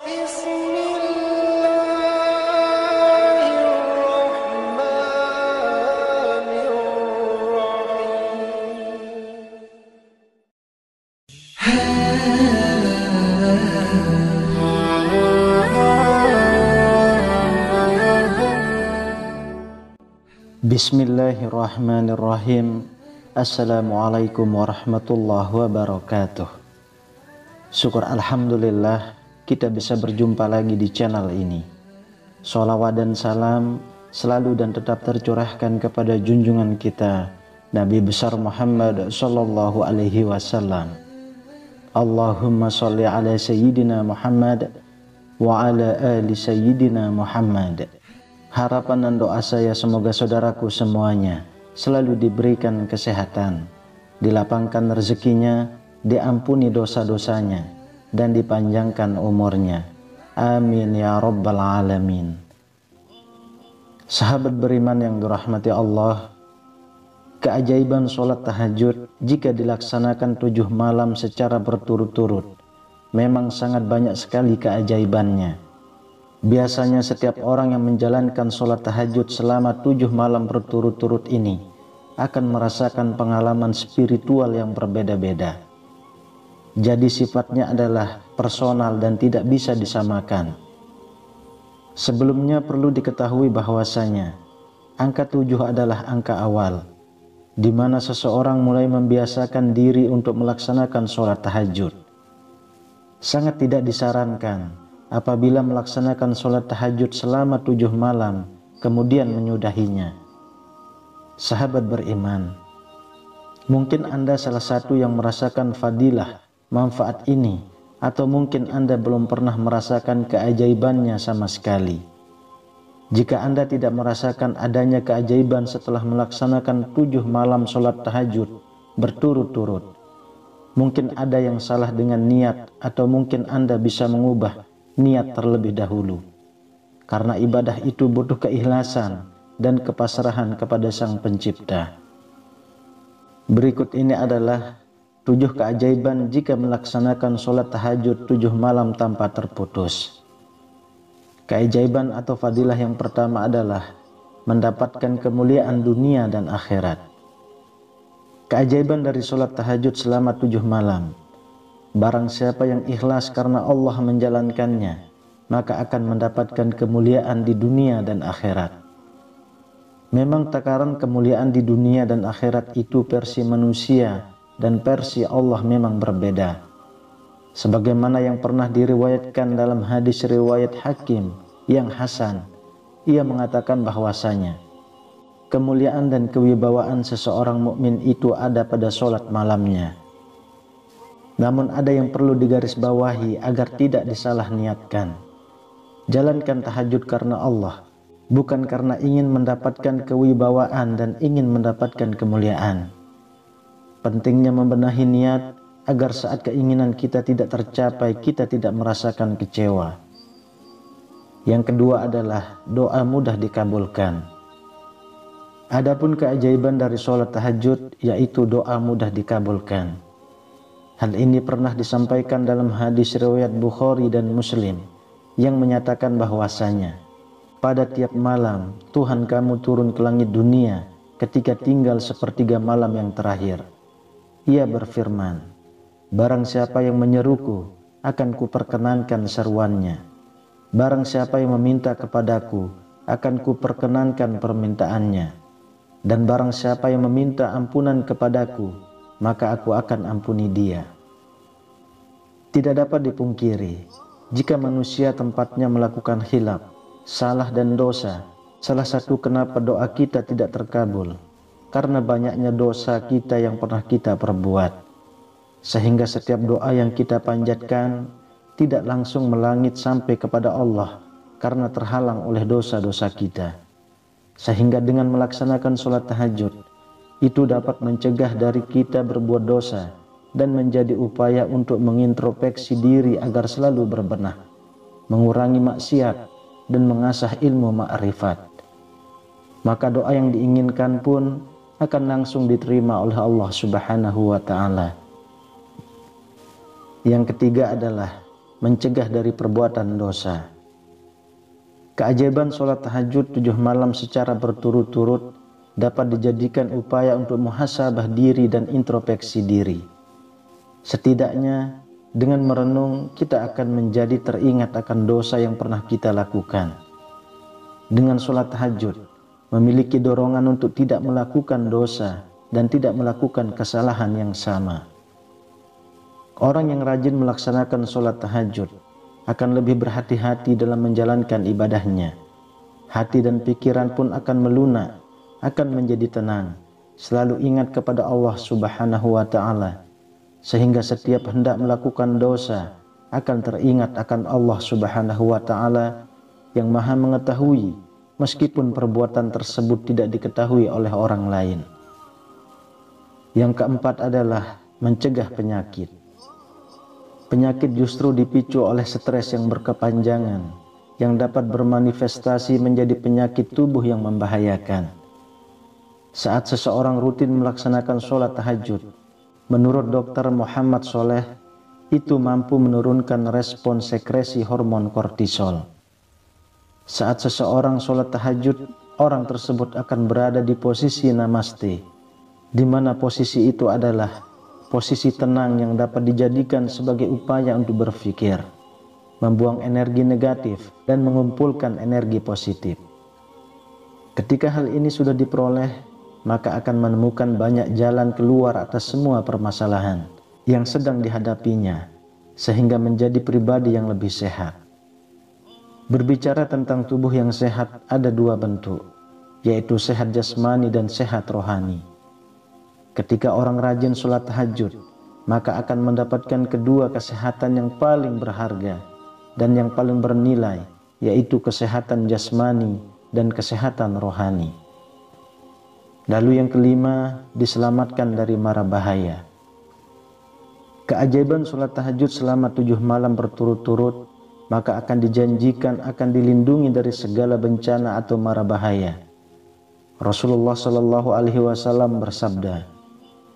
Bismillahirrahmanirrahim. Assalamualaikum warahmatullahi wabarakatuh. Syukur alhamdulillah kita bisa berjumpa lagi di channel ini. Sholawat dan salam selalu dan tetap tercurahkan kepada junjungan kita Nabi besar Muhammad sallallahu alaihi wasallam. Allahumma sholli ala sayyidina Muhammad wa ala ali sayyidina Muhammad. Harapan dan doa saya semoga saudaraku semuanya selalu diberikan kesehatan, dilapangkan rezekinya, diampuni dosa-dosanya, dan dipanjangkan umurnya. Amin ya rabbal alamin. Sahabat beriman yang dirahmati Allah, keajaiban sholat tahajud jika dilaksanakan 7 malam secara berturut-turut memang sangat banyak sekali keajaibannya. Biasanya setiap orang yang menjalankan sholat tahajud selama 7 malam berturut-turut ini akan merasakan pengalaman spiritual yang berbeda-beda. Jadi sifatnya adalah personal dan tidak bisa disamakan. Sebelumnya perlu diketahui bahwasanya angka 7 adalah angka awal, di mana seseorang mulai membiasakan diri untuk melaksanakan sholat tahajud. Sangat tidak disarankan apabila melaksanakan sholat tahajud selama 7 malam kemudian menyudahinya. Sahabat beriman, mungkin Anda salah satu yang merasakan fadilah manfaat ini, atau mungkin Anda belum pernah merasakan keajaibannya sama sekali. Jika Anda tidak merasakan adanya keajaiban setelah melaksanakan 7 malam sholat tahajud berturut-turut, mungkin ada yang salah dengan niat, atau mungkin Anda bisa mengubah niat terlebih dahulu, karena ibadah itu butuh keikhlasan dan kepasrahan kepada Sang Pencipta. Berikut ini adalah 7 keajaiban jika melaksanakan sholat tahajud 7 malam tanpa terputus. Keajaiban atau fadilah yang pertama adalah mendapatkan kemuliaan dunia dan akhirat. Keajaiban dari sholat tahajud selama 7 malam: barang siapa yang ikhlas karena Allah menjalankannya, maka akan mendapatkan kemuliaan di dunia dan akhirat. Memang takaran kemuliaan di dunia dan akhirat itu versi manusia dan versi Allah memang berbeda. Sebagaimana yang pernah diriwayatkan dalam hadis riwayat Hakim yang hasan, ia mengatakan bahwasanya kemuliaan dan kewibawaan seseorang mukmin itu ada pada sholat malamnya. Namun ada yang perlu digarisbawahi agar tidak disalah niatkan. Jalankan tahajud karena Allah, bukan karena ingin mendapatkan kewibawaan dan ingin mendapatkan kemuliaan. Pentingnya membenahi niat agar saat keinginan kita tidak tercapai, kita tidak merasakan kecewa. Yang kedua adalah doa mudah dikabulkan. Adapun keajaiban dari sholat tahajud yaitu doa mudah dikabulkan. Hal ini pernah disampaikan dalam hadis riwayat Bukhari dan Muslim yang menyatakan bahwasanya pada tiap malam Tuhan kamu turun ke langit dunia ketika tinggal sepertiga malam yang terakhir. Ia berfirman, barang siapa yang menyeruku akan kuperkenankan seruannya. Barang siapa yang meminta kepadaku akan kuperkenankan permintaannya. Dan barang siapa yang meminta ampunan kepadaku maka aku akan ampuni dia. Tidak dapat dipungkiri, jika manusia tempatnya melakukan khilaf, salah dan dosa, salah satu kenapa doa kita tidak terkabul, karena banyaknya dosa kita yang pernah kita perbuat. Sehingga setiap doa yang kita panjatkan tidak langsung melangit sampai kepada Allah, karena terhalang oleh dosa-dosa kita. Sehingga dengan melaksanakan sholat tahajud, itu dapat mencegah dari kita berbuat dosa dan menjadi upaya untuk mengintrospeksi diri agar selalu berbenah, mengurangi maksiat dan mengasah ilmu ma'rifat. Maka doa yang diinginkan pun akan langsung diterima oleh Allah Subhanahu wa ta'ala. Yang ketiga adalah mencegah dari perbuatan dosa. Keajaiban sholat tahajud 7 malam secara berturut-turut dapat dijadikan upaya untuk muhasabah diri dan introspeksi diri. Setidaknya dengan merenung kita akan menjadi teringat akan dosa yang pernah kita lakukan. Dengan sholat tahajud memiliki dorongan untuk tidak melakukan dosa dan tidak melakukan kesalahan yang sama. Orang yang rajin melaksanakan sholat tahajud akan lebih berhati-hati dalam menjalankan ibadahnya. Hati dan pikiran pun akan melunak, akan menjadi tenang, selalu ingat kepada Allah Subhanahu wa Ta'ala, sehingga setiap hendak melakukan dosa akan teringat akan Allah Subhanahu wa Ta'ala yang Maha mengetahui, meskipun perbuatan tersebut tidak diketahui oleh orang lain. Yang keempat adalah mencegah penyakit. Penyakit justru dipicu oleh stres yang berkepanjangan, yang dapat bermanifestasi menjadi penyakit tubuh yang membahayakan. Saat seseorang rutin melaksanakan sholat tahajud, menurut Dr. Muhammad Soleh, itu mampu menurunkan respon sekresi hormon kortisol. Saat seseorang sholat tahajud, orang tersebut akan berada di posisi namaste, di mana posisi itu adalah posisi tenang yang dapat dijadikan sebagai upaya untuk berpikir, membuang energi negatif, dan mengumpulkan energi positif. Ketika hal ini sudah diperoleh, maka akan menemukan banyak jalan keluar atas semua permasalahan yang sedang dihadapinya, sehingga menjadi pribadi yang lebih sehat. Berbicara tentang tubuh yang sehat ada 2 bentuk, yaitu sehat jasmani dan sehat rohani. Ketika orang rajin sholat tahajud, maka akan mendapatkan kedua kesehatan yang paling berharga dan yang paling bernilai, yaitu kesehatan jasmani dan kesehatan rohani. Lalu yang kelima, diselamatkan dari mara bahaya. Keajaiban sholat tahajud selama 7 malam berturut-turut, maka akan dijanjikan akan dilindungi dari segala bencana atau mara bahaya. Rasulullah Shallallahu Alaihi Wasallam bersabda,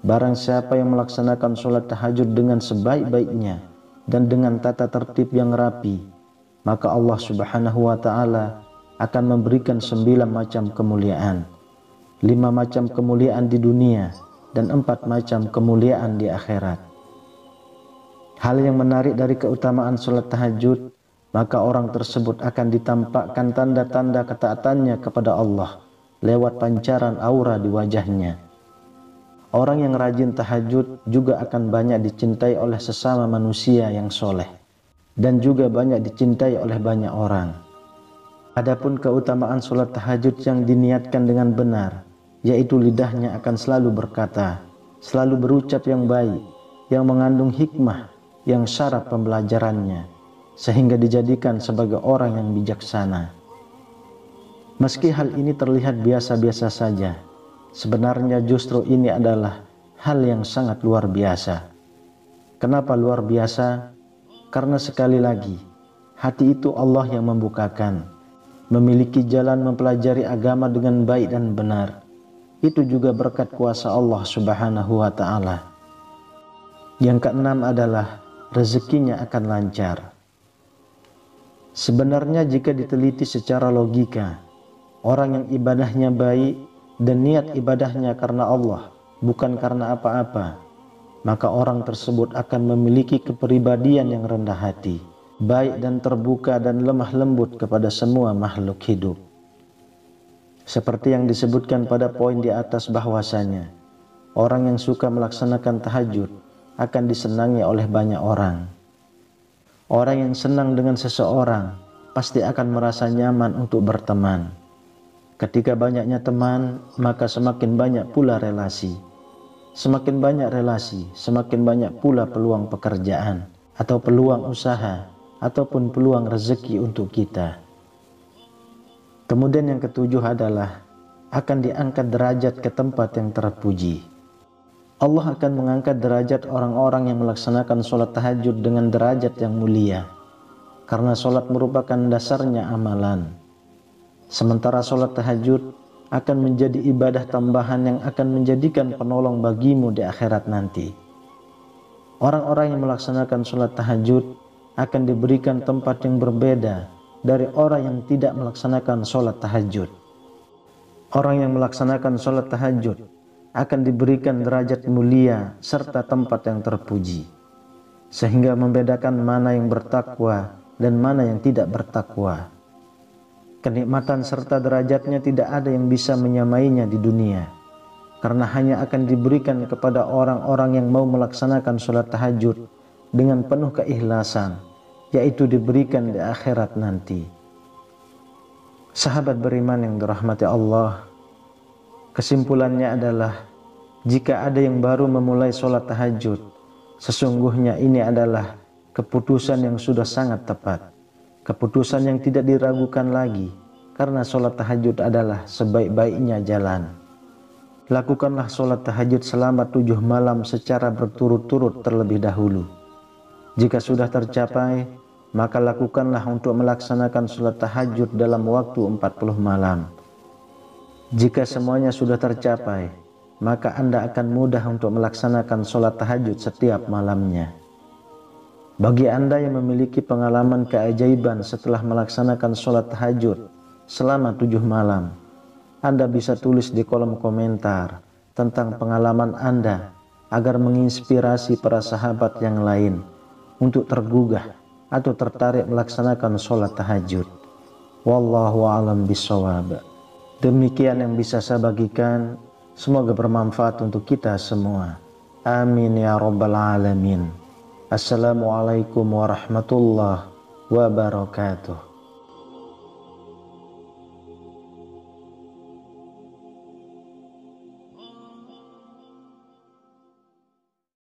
barang siapa yang melaksanakan sholat tahajud dengan sebaik-baiknya dan dengan tata tertib yang rapi, maka Allah Subhanahu wa Ta'ala akan memberikan 9 macam kemuliaan, 5 macam kemuliaan di dunia dan 4 macam kemuliaan di akhirat. Hal yang menarik dari keutamaan sholat tahajud, maka orang tersebut akan ditampakkan tanda-tanda ketaatannya kepada Allah lewat pancaran aura di wajahnya. Orang yang rajin tahajud juga akan banyak dicintai oleh sesama manusia yang soleh, dan juga banyak dicintai oleh banyak orang. Adapun keutamaan sholat tahajud yang diniatkan dengan benar, yaitu lidahnya akan selalu berkata, selalu berucap yang baik, yang mengandung hikmah, yang syarat pembelajarannya, sehingga dijadikan sebagai orang yang bijaksana. Meski hal ini terlihat biasa-biasa saja, sebenarnya justru ini adalah hal yang sangat luar biasa. Kenapa luar biasa? Karena sekali lagi, hati itu Allah yang membukakan. Memiliki jalan mempelajari agama dengan baik dan benar, itu juga berkat kuasa Allah Subhanahu wa Ta'ala. Yang keenam adalah rezekinya akan lancar. Sebenarnya jika diteliti secara logika, orang yang ibadahnya baik dan niat ibadahnya karena Allah, bukan karena apa-apa, maka orang tersebut akan memiliki kepribadian yang rendah hati, baik dan terbuka dan lemah lembut kepada semua makhluk hidup. Seperti yang disebutkan pada poin di atas bahwasanya, orang yang suka melaksanakan tahajud akan disenangi oleh banyak orang. Orang yang senang dengan seseorang pasti akan merasa nyaman untuk berteman. Ketika banyaknya teman, maka semakin banyak pula relasi. Semakin banyak relasi, semakin banyak pula peluang pekerjaan, atau peluang usaha, ataupun peluang rezeki untuk kita. Kemudian yang ketujuh adalah akan diangkat derajat ke tempat yang terpuji. Allah akan mengangkat derajat orang-orang yang melaksanakan sholat tahajud dengan derajat yang mulia, karena sholat merupakan dasarnya amalan. Sementara sholat tahajud akan menjadi ibadah tambahan yang akan menjadikan penolong bagimu di akhirat nanti. Orang-orang yang melaksanakan sholat tahajud akan diberikan tempat yang berbeda dari orang yang tidak melaksanakan sholat tahajud. Orang yang melaksanakan sholat tahajud akan diberikan derajat mulia serta tempat yang terpuji, sehingga membedakan mana yang bertakwa dan mana yang tidak bertakwa. Kenikmatan serta derajatnya tidak ada yang bisa menyamainya di dunia, karena hanya akan diberikan kepada orang-orang yang mau melaksanakan sholat tahajud dengan penuh keikhlasan, yaitu diberikan di akhirat nanti. Sahabat beriman yang dirahmati Allah, kesimpulannya adalah jika ada yang baru memulai sholat tahajud, sesungguhnya ini adalah keputusan yang sudah sangat tepat, keputusan yang tidak diragukan lagi, karena sholat tahajud adalah sebaik-baiknya jalan. Lakukanlah sholat tahajud selama 7 malam secara berturut-turut terlebih dahulu. Jika sudah tercapai, maka lakukanlah untuk melaksanakan sholat tahajud dalam waktu 40 malam. Jika semuanya sudah tercapai, maka Anda akan mudah untuk melaksanakan sholat tahajud setiap malamnya. Bagi Anda yang memiliki pengalaman keajaiban setelah melaksanakan sholat tahajud selama 7 malam, Anda bisa tulis di kolom komentar tentang pengalaman Anda agar menginspirasi para sahabat yang lain untuk tergugah atau tertarik melaksanakan sholat tahajud. Wallahu a'lam bishawab. Demikian yang bisa saya bagikan, semoga bermanfaat untuk kita semua. Amin ya rabbal alamin. Assalamualaikum warahmatullahi wabarakatuh.